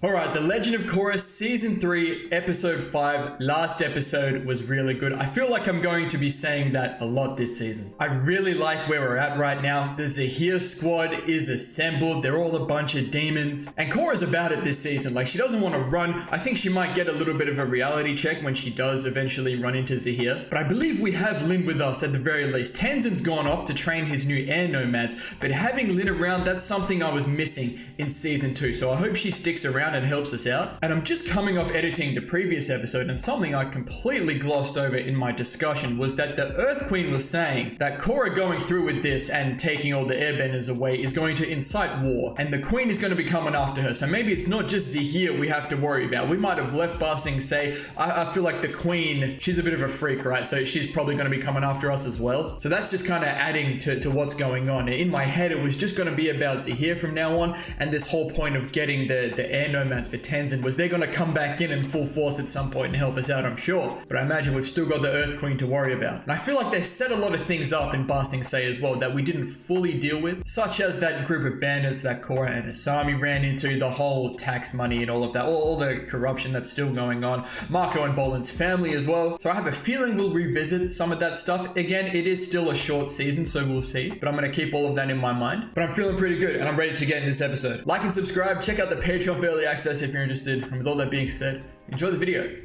Alright, The Legend of Korra Season 3, Episode 5. Last episode was really good. I feel like I'm going to be saying that a lot this season. I really like where we're at right now. The Zahir squad is assembled. They're all a bunch of demons. And Korra's about it this season. Like, she doesn't want to run. I think she might get a little bit of a reality check when she does eventually run into Zahir. But I believe we have Lin with us at the very least. Tenzin's gone off to train his new air nomads. But having Lin around, that's something I was missing in Season 2. So I hope she sticks around and helps us out. And I'm just coming off editing the previous episode, and something I completely glossed over in my discussion was that the Earth Queen was saying that Korra going through with this and taking all the airbenders away is going to incite war, and the Queen is going to be coming after her. So maybe it's not just Zahir we have to worry about. We might have left Basting say, I feel like the Queen, she's a bit of a freak, right? So she's probably going to be coming after us as well. So that's just kind of adding to what's going on. In my head, it was just going to be about Zahir from now on, and this whole point of getting the air nomads for Tenzin was they're going to come back in full force at some point and help us out, I'm sure. But I imagine we've still got the Earth Queen to worry about. And I feel like they set a lot of things up in Basting Say as well that we didn't fully deal with, such as that group of bandits that Korra and Asami ran into, the whole tax money and all of that, all the corruption that's still going on, Marco and Bolin's family as well. So I have a feeling we'll revisit some of that stuff. Again, it is still a short season, so we'll see. But I'm going to keep all of that in my mind. But I'm feeling pretty good and I'm ready to get in this episode. Like and subscribe. Check out the Patreon for early access if you're interested. And with all that being said, enjoy the video.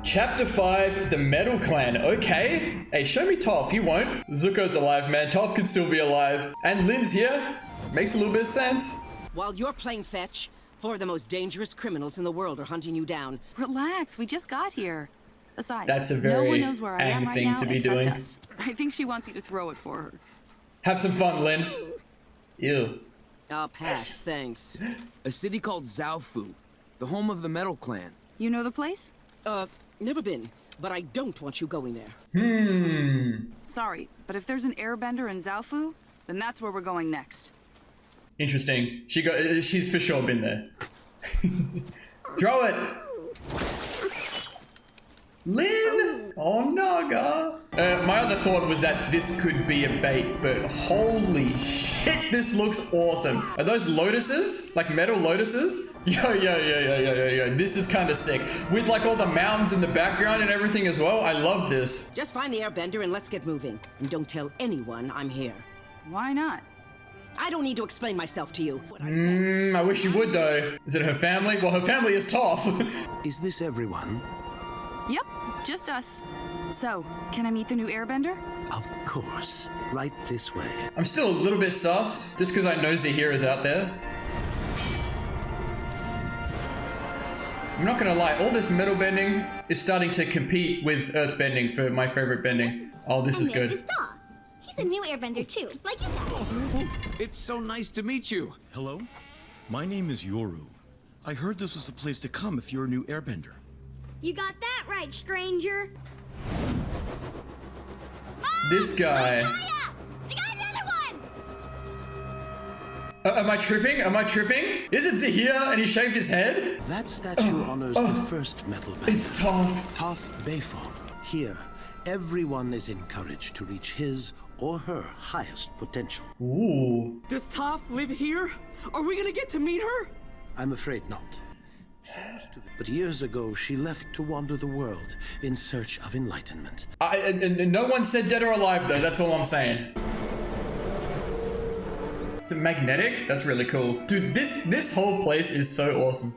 Chapter 5, The Metal Clan. Okay. Hey, show me Toph. You won't. Zuko's alive, man. Toph could still be alive. And Lin's here. Makes a little bit of sense. While you're playing fetch, 4 of the most dangerous criminals in the world are hunting you down. Relax, we just got here. Besides, that's a very no one knows where I am right now to be except doing. us. I think she wants you to throw it for her. Have some fun, Lin. Ew. I'll pass, thanks. A city called Zaofu, the home of the Metal Clan. You know the place? Never been, but I don't want you going there. Sorry, but if there's an airbender in Zaofu, then that's where we're going next. Interesting. She's for sure been there. Throw it! Lin! Oh, Naga! My other thought was that this could be a bait, but holy shit, this looks awesome. Are those lotuses? Like metal lotuses? Yo. This is kind of sick. With like all the mountains in the background and everything as well. I love this. Just find the airbender and let's get moving. And don't tell anyone I'm here. Why not? I don't need to explain myself to you. I wish you would though. Is it her family? Well, her family is Toph. Is this everyone? Yep, just us. So, can I meet the new airbender? Of course. Right this way. I'm still a little bit sus, just because I know Zahir is out there. I'm not gonna lie, all this metal bending is starting to compete with earth bending for my favorite bending. Oh, this is good. He's a new airbender too, like you guys. It's so nice to meet you. Hello, my name is Yoru. I heard this was the place to come if you're a new airbender. You got that right, stranger. This guy. I got another one. Am I tripping? Am I tripping? Is it Zahir and he shaved his head? That statue honors the first metal bender. It's Toph. Toph Beifong. Here, everyone is encouraged to reach his or her highest potential. Ooh. Does Toph live here? Are we gonna get to meet her? I'm afraid not. But years ago, she left to wander the world in search of enlightenment. No one said dead or alive though, that's all I'm saying. Is it magnetic? That's really cool. Dude, this whole place is so awesome.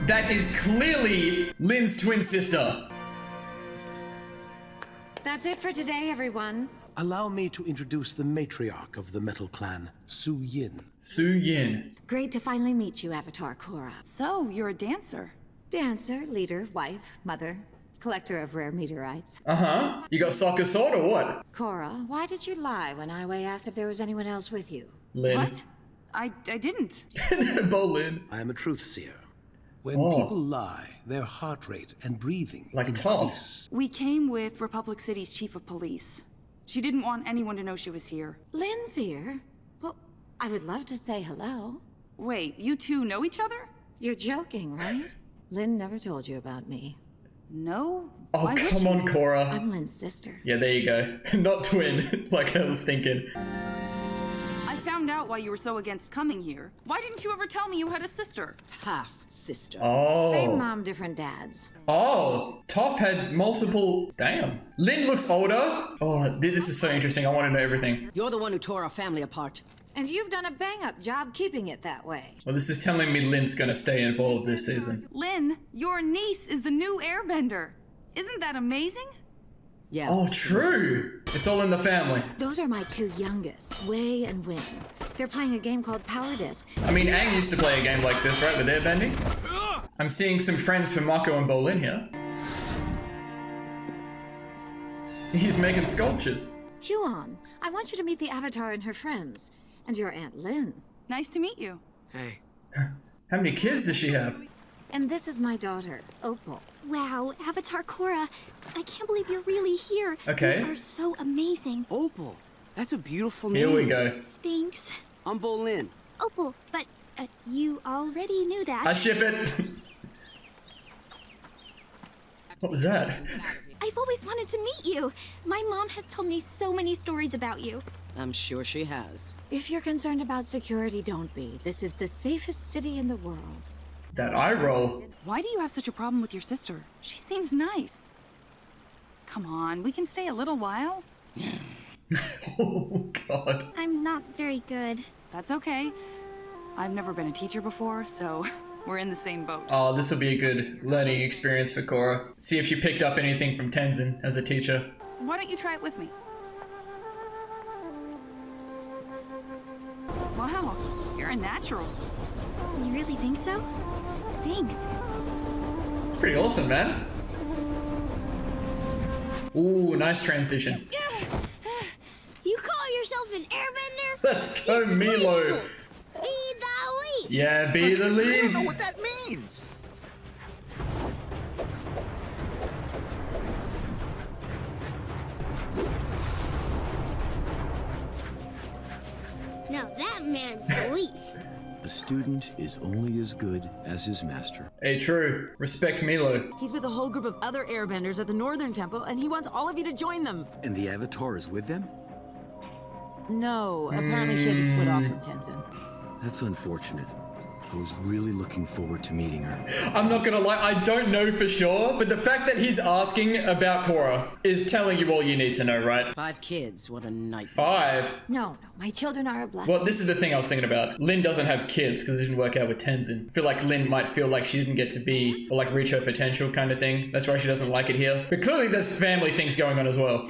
That is clearly Lin's twin sister. That's it for today, everyone. Allow me to introduce the matriarch of the Metal Clan, Su Yin. Su Yin. Great to finally meet you, Avatar Korra. So, you're a dancer. Dancer, leader, wife, mother, collector of rare meteorites. Uh-huh. You got soccer sword or what? Korra, why did you lie when Aiwei asked if there was anyone else with you? Lin. What? I didn't. Bolin. I am a truth seer. When Oh. people lie, their heart rate and breathing Like increase. We came with Republic City's chief of police. She didn't want anyone to know she was here. Lynn's here? Well, I would love to say hello. Wait, you two know each other? You're joking, right? Lynn never told you about me. No? Oh, Why would come she? on, Korra. I'm Lynn's sister. Yeah, there you go. Not twin, like I was thinking. I found out why you were so against coming here. Why didn't you ever tell me you had a sister? Half sister. Oh. Same mom, different dads. Oh, Toph had multiple. Damn. Lynn looks older. Oh, this is so interesting. I want to know everything. You're the one who tore our family apart. And you've done a bang-up job keeping it that way. Well, this is telling me Lynn's gonna stay involved this season. Lynn, your niece is the new airbender. Isn't that amazing? Yeah. Oh, true. It's all in the family. Those are my two youngest, Wei and Win. They're playing a game called Power Disc. I mean, Aang used to play a game like this, right, with airbending? I'm seeing some friends from Mako and Bolin here. He's making sculptures. Huon, I want you to meet the Avatar and her friends. And your Aunt Lynn. Nice to meet you. Hey. How many kids does she have? And this is my daughter, Opal. Wow, Avatar Korra. I can't believe you're really here. Okay. You are so amazing. Opal. That's a beautiful name. Here we go. Thanks. I'm Bolin. Opal, but you already knew that. I ship it. What was that? I've always wanted to meet you. My mom has told me so many stories about you. I'm sure she has. If you're concerned about security, don't be. This is the safest city in the world. That eye roll. Why do you have such a problem with your sister? She seems nice. Come on, we can stay a little while. Oh, God. I'm not very good. That's okay. I've never been a teacher before, so we're in the same boat. Oh, this will be a good learning experience for Korra. See if she picked up anything from Tenzin as a teacher. Why don't you try it with me? Wow, you're a natural. You really think so? Thanks. It's pretty awesome, man. Ooh, nice transition. You call yourself an airbender? Let's go, Milo. Be the leaf. Yeah, be the I don't lead. know what that means. Now that man's a leaf. A student is only as good as his master. Hey, true. Respect Milo. He's with a whole group of other airbenders at the Northern Temple, and he wants all of you to join them. And the Avatar is with them? No, apparently she had to split off from Tenzin. That's unfortunate. I was really looking forward to meeting her. I'm not gonna lie, I don't know for sure, but the fact that he's asking about Korra is telling you all you need to know, right? 5 kids. What a nightmare. 5? No, my children are a blessing. Well, this is the thing I was thinking about. Lynn doesn't have kids because it didn't work out with Tenzin. I feel like Lynn might feel like she didn't get to be, or like reach her potential kind of thing. That's why she doesn't like it here. But clearly there's family things going on as well.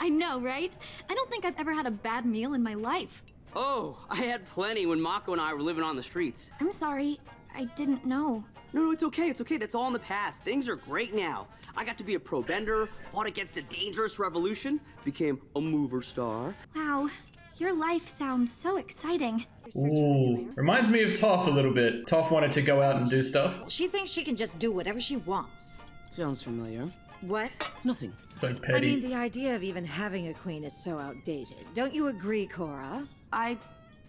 I know, right? I don't think I've ever had a bad meal in my life. Oh, I had plenty when Mako and I were living on the streets. I'm sorry. I didn't know. No, it's okay. It's okay. That's all in the past. Things are great now. I got to be a pro bender, fought against a dangerous revolution, became a mover star. Wow. Your life sounds so exciting. Ooh. Reminds me of Toph a little bit. Toph wanted to go out and do stuff. She thinks she can just do whatever she wants. Sounds familiar. What? Nothing. So I petty. mean, the idea of even having a queen is so outdated. Don't you agree, Korra? I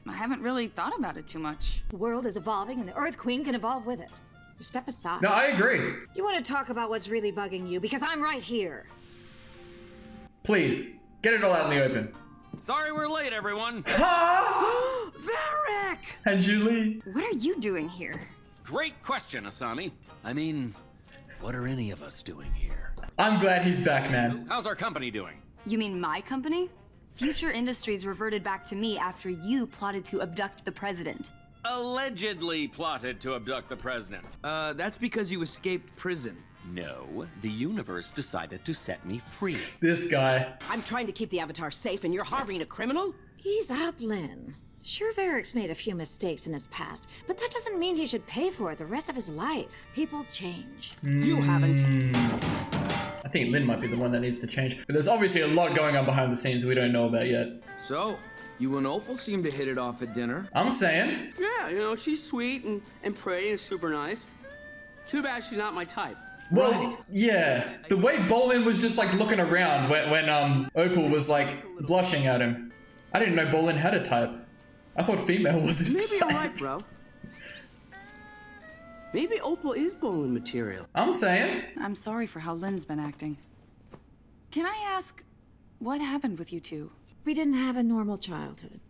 haven't really thought about it too much. The world is evolving, and the Earth Queen can evolve with it. You step aside. No, I agree. You want to talk about what's really bugging you, because I'm right here. Please, get it all out in the open. Sorry we're late, everyone. Ha! Varric! And Julie. What are you doing here? Great question, Asami. I mean, what are any of us doing here? I'm glad he's back, man. How's our company doing? You mean my company? Future Industries reverted back to me after you plotted to abduct the president. Allegedly plotted to abduct the president. That's because you escaped prison. No, the universe decided to set me free. This guy. I'm trying to keep the Avatar safe, and you're harboring a criminal? Ease up, Lynn. Sure, Varric's made a few mistakes in his past, but that doesn't mean he should pay for it the rest of his life. People change. You haven't. I think Lynn might be the one that needs to change. But there's obviously a lot going on behind the scenes we don't know about yet. So, you and Opal seem to hit it off at dinner. I'm saying. Yeah, you know, she's sweet and pretty and super nice. Too bad she's not my type. Well, yeah. The way Bolin was just like looking around when Opal was like blushing at him. I didn't know Bolin had a type. I thought female was his Maybe type. you're right, bro. Maybe Opal is Bolin material. I'm saying. I'm sorry for how Lynn's been acting. Can I ask, what happened with you two? We didn't have a normal childhood.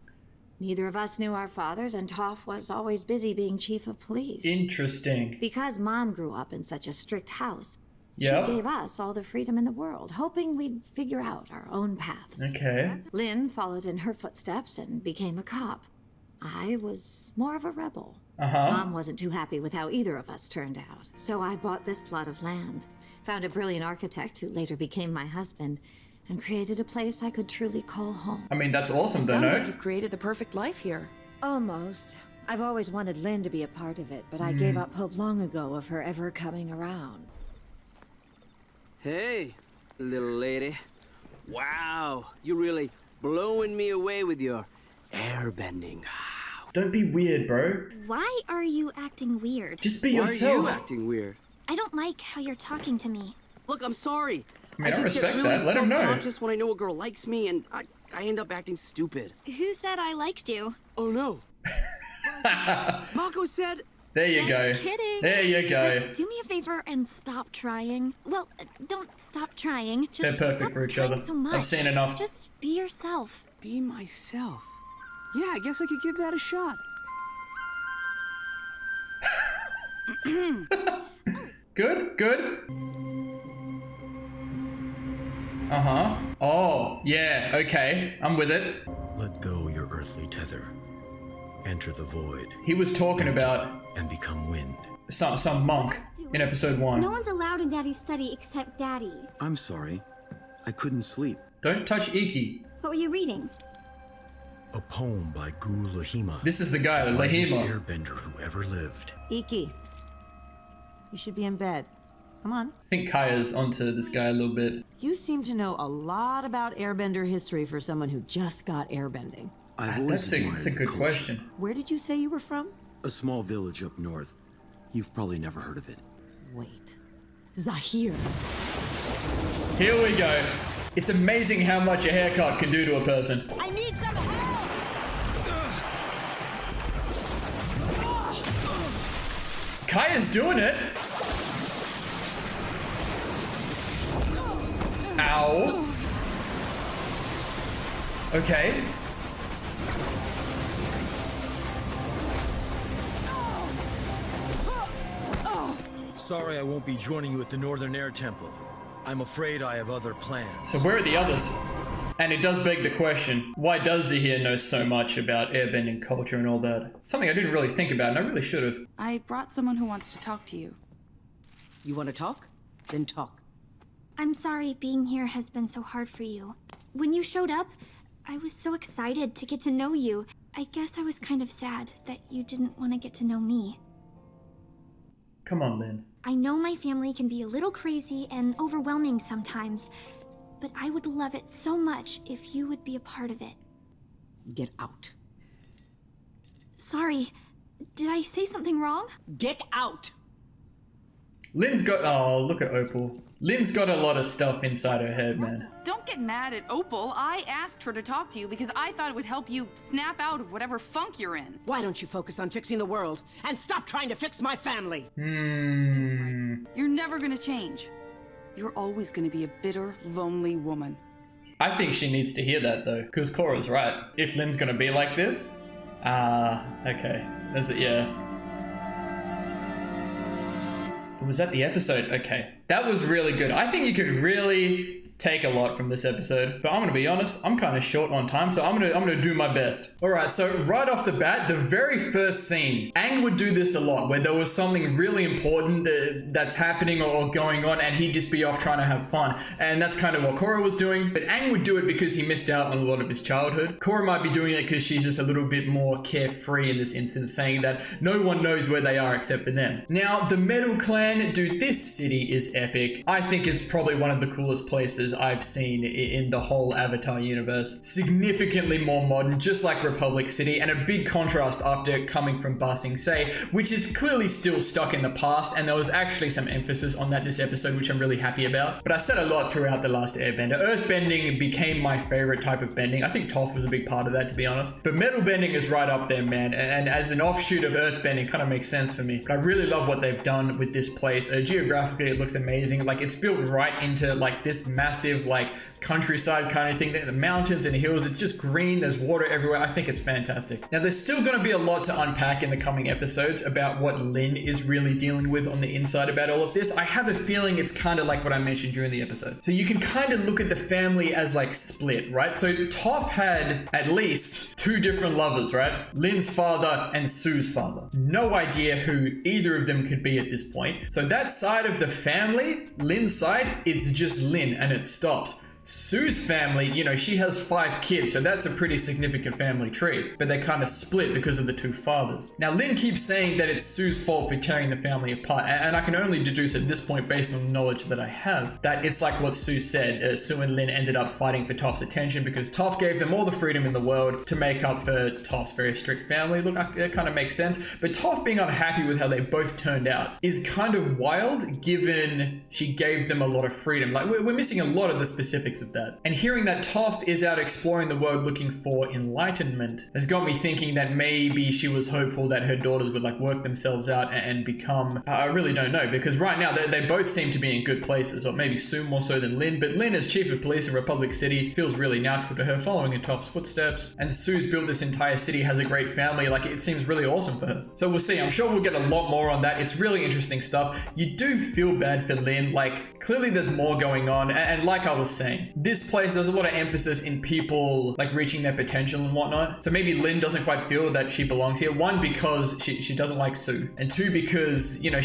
Neither of us knew our fathers, and Toph was always busy being chief of police. Interesting. Because Mom grew up in such a strict house, Yep. she gave us all the freedom in the world, hoping we'd figure out our own paths. Okay. Lynn followed in her footsteps and became a cop. I was more of a rebel. Mom wasn't too happy with how either of us turned out. So I bought this plot of land, found a brilliant architect who later became my husband, and created a place I could truly call home. I mean, that's awesome, though, Sounds no? like you've created the perfect life here. Almost. I've always wanted Lynn to be a part of it, but I gave up hope long ago of her ever coming around. Hey, little lady. Wow, you're really blowing me away with your airbending. Don't be weird, bro. Why are you acting weird? Just be Why yourself. are you acting weird? I don't like how you're talking to me. Look, I'm sorry. I mean, I just respect get really that. Let him know. self-conscious when I know a girl likes me, and I end up acting stupid. Who said I liked you? Oh no. Mako said. There you go. Just kidding. There you go. But do me a favor and stop trying. Well, don't stop trying. Just They're perfect stop for each trying other. So much. I've seen enough. Just be yourself. Be myself. Yeah, I guess I could give that a shot. Good, good. Oh, yeah, okay. I'm with it. Let go your earthly tether. Enter the void. He was talking about and become wind. some monk in episode 1. No one's allowed in Daddy's study except Daddy. I'm sorry. I couldn't sleep. Don't touch Iki. What were you reading? A poem by Guru Lahima. This is the guy, the wisest Lahima. airbender who ever lived. Iki, you should be in bed. Come on. I think Kaya's onto this guy a little bit. You seem to know a lot about airbender history for someone who just got airbending. I've always That's a admired good the culture. question. Where did you say you were from? A small village up north. You've probably never heard of it. Wait. Zahir. Here we go. It's amazing how much a haircut can do to a person. I need some help! Kaya's doing it. Ow. Okay. Sorry I won't be joining you at the Northern Air Temple. I'm afraid I have other plans. So where are the others? And it does beg the question, why does Zahir know so much about airbending culture and all that? Something I didn't really think about, and I really should have. I brought someone who wants to talk to you. You want to talk? Then talk. I'm sorry being here has been so hard for you. When you showed up, I was so excited to get to know you. I guess I was kind of sad that you didn't want to get to know me. Come on, then. I know my family can be a little crazy and overwhelming sometimes, but I would love it so much if you would be a part of it. Get out. Sorry, did I say something wrong? Get out! Lynn's got... Oh, look at Opal. Lynn's got a lot of stuff inside her head, man. Don't get mad at Opal. I asked her to talk to you because I thought it would help you snap out of whatever funk you're in. Why don't you focus on fixing the world and stop trying to fix my family? You're never gonna change. You're always gonna be a bitter, lonely woman. I think she needs to hear that, though, because Korra's right. If Lynn's gonna be like this... okay. That's it, yeah. Was that the episode? Okay. That was really good. I think you could really take a lot from this episode, but I'm gonna be honest, I'm kind of short on time, so I'm gonna do my best. All right, so right off the bat, the very first scene, Aang would do this a lot, where there was something really important that's happening or going on, and he'd just be off trying to have fun, and that's kind of what Korra was doing. But Aang would do it because he missed out on a lot of his childhood. Korra might be doing it because she's just a little bit more carefree in this instance, saying that no one knows where they are except for them. Now, the Metal Clan, dude, this city is epic. I think it's probably one of the coolest places I've seen in the whole Avatar universe. Significantly more modern, just like Republic City, and a big contrast after coming from Ba Sing Se, which is clearly still stuck in the past, and there was actually some emphasis on that this episode, which I'm really happy about. But I said a lot throughout The Last Airbender. Earthbending became my favorite type of bending. I think Toph was a big part of that, to be honest. But metal bending is right up there, man, and as an offshoot of earthbending, kind of makes sense for me. But I really love what they've done with this place. Geographically, it looks amazing. Like, it's built right into like this massive massive like countryside kind of thing. The mountains and hills, it's just green, there's water everywhere. I think it's fantastic. Now there's still going to be a lot to unpack in the coming episodes about what Lin is really dealing with on the inside about all of this. I have a feeling it's kind of like what I mentioned during the episode. So you can kind of look at the family as like split, right? So Toph had at least 2 different lovers, right? Lin's father and Sue's father. No idea who either of them could be at this point. So that side of the family, Lin's side, it's just Lin and it stops. Sue's family, you know, she has 5 kids, so that's a pretty significant family tree, but they kind of split because of the 2 fathers. Now, Lin keeps saying that it's Sue's fault for tearing the family apart, and I can only deduce at this point, based on the knowledge that I have, that it's like what Sue said. Sue and Lin ended up fighting for Toph's attention because Toph gave them all the freedom in the world to make up for Toph's very strict family. Look, it kind of makes sense, but Toph being unhappy with how they both turned out is kind of wild, given she gave them a lot of freedom. Like, we're missing a lot of the specifics of that. And hearing that Toph is out exploring the world looking for enlightenment has got me thinking that maybe she was hopeful that her daughters would like work themselves out and become, I really don't know, because right now they both seem to be in good places, or maybe Sue more so than Lin, but Lin as chief of police in Republic City feels really natural to her, following in Toph's footsteps, and Sue's built this entire city, has a great family, like it seems really awesome for her. So we'll see. I'm sure we'll get a lot more on that. It's really interesting stuff. You do feel bad for Lin, like clearly there's more going on, and like I was saying, this place, there's a lot of emphasis in people like reaching their potential and whatnot. So maybe Lin doesn't quite feel that she belongs here. 1, because she doesn't like Sue, and 2, because, you know,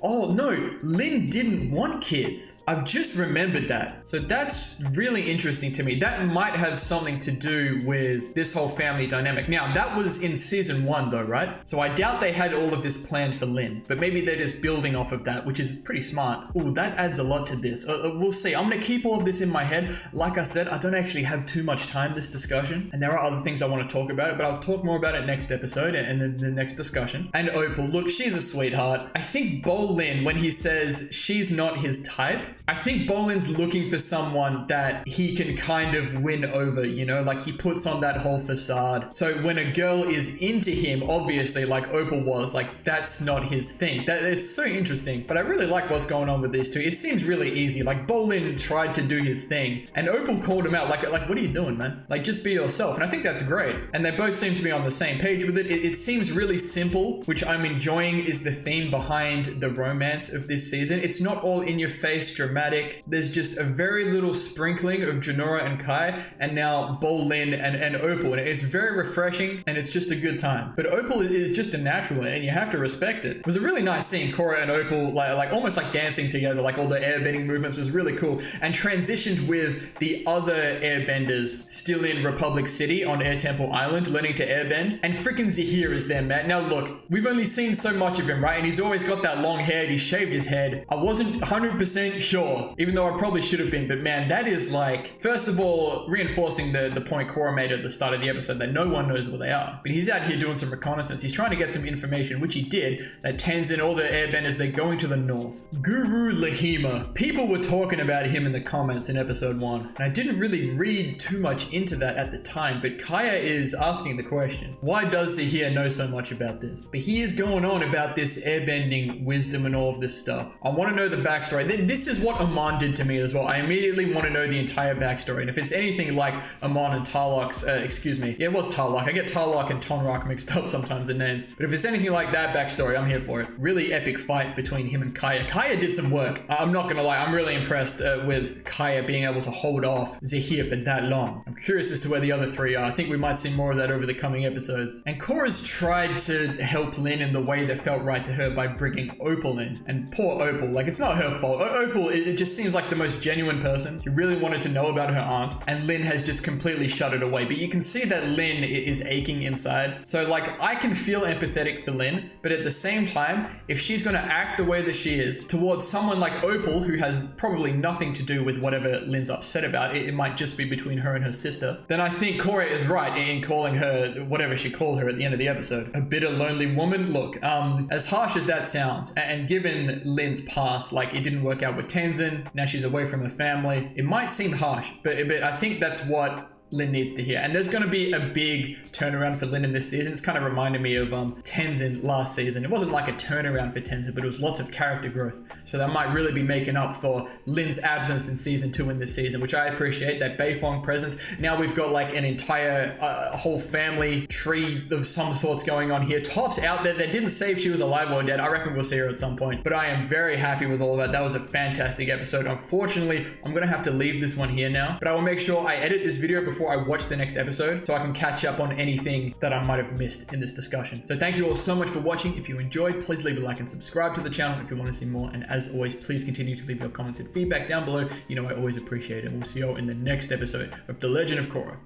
oh no, Lin didn't want kids. I've just remembered that. So that's really interesting to me. That might have something to do with this whole family dynamic. Now, that was in season 1 though, right? So I doubt they had all of this planned for Lin, but maybe they're just building off of that, which is pretty smart. Ooh, that adds a lot to this. We'll see. I'm gonna keep all of this in my head. Like I said, I don't actually have too much time this discussion, and there are other things I want to talk about, but I'll talk more about it next episode and then the next discussion. And Opal, look, she's a sweetheart. I think Bolin, when he says she's not his type, I think Bolin's looking for someone that he can kind of win over, you know, like he puts on that whole facade. So when a girl is into him, obviously, like Opal was, like that's not his thing. It's so interesting, but I really like what's going on with these two. It seems really easy. Like Bolin tried to do his thing, and Opal called him out, like what are you doing, man? Like just be yourself. And I think that's great. And they both seem to be on the same page with it. It seems really simple, which I'm enjoying is the theme behind the romance of this season. It's not all in your face dramatic. There's just a very little sprinkling of Jinora and Kai, and now Bolin and Opal. And it's very refreshing, and it's just a good time. But Opal is just a natural, and you have to respect it. It was a really nice scene, Korra and Opal like almost like dancing together, like all the airbending movements was really cool, and transitioned with the other airbenders still in Republic City on Air Temple Island learning to airbend, and freaking Zahir is there, man. Now look, we've only seen so much of him, right? And he's always got that long hair, and he shaved his head. I wasn't 100% sure, even though I probably should have been, but man, that is like, first of all, reinforcing the point Korra made at the start of the episode that no one knows where they are. But he's out here doing some reconnaissance. He's trying to get some information, which he did, that Tenzin, all the airbenders, they're going to the north. Guru Lahima. People were talking about him in the comments in episode 1, and I didn't really read too much into that at the time, but Kaya is asking the question, why does Zahir know so much about this? But he is going on about this airbending wisdom and all of this stuff. I want to know the backstory. This is what Amon did to me as well. I immediately want to know the entire backstory, and if it's anything like Amon and Tarlok's, it was Tarlok. I get Tarlok and Tonrak mixed up sometimes, the names. But if it's anything like that backstory, I'm here for it. Really epic fight between him and Kaya. Kaya did some work. I'm not gonna lie, I'm really impressed with Kaya being able to hold off Zahir for that long. I'm curious as to where the other 3 are. I think we might see more of that over the coming episodes. And Korra's tried to help Lin in the way that felt right to her by bringing Opal in. And poor Opal, like it's not her fault. Opal, it just seems like the most genuine person. She really wanted to know about her aunt, and Lin has just completely shut it away. But you can see that Lin is aching inside. So like, I can feel empathetic for Lin, but at the same time, if she's gonna act the way that she is towards someone like Opal, who has probably nothing to do with whatever Lin's upset about, it might just be between her and her sister, then I think Korra is right in calling her whatever she called her at the end of the episode, a bitter, lonely woman. Look, as harsh as that sounds, and given Lin's past, like it didn't work out with Tenzin, now she's away from her family, it might seem harsh, but I think that's what Lin needs to hear. And there's going to be a big turnaround for Lin in this season. It's kind of reminded me of Tenzin last season. It wasn't like a turnaround for Tenzin, but it was lots of character growth. So that might really be making up for Lin's absence in season 2 in this season, which I appreciate, that Beifong presence. Now we've got like an entire whole family tree of some sorts going on here. Toph's out there. They didn't say if she was alive or dead. I reckon we'll see her at some point. But I am very happy with all of that. That was a fantastic episode. Unfortunately, I'm going to have to leave this one here now. But I will make sure I edit this video before I watch the next episode so I can catch up on anything that I might have missed in this discussion. So thank you all so much for watching. If you enjoyed, please leave a like and subscribe to the channel if you want to see more. And as always, please continue to leave your comments and feedback down below. You know I always appreciate it. And we'll see you all in the next episode of The Legend of Korra.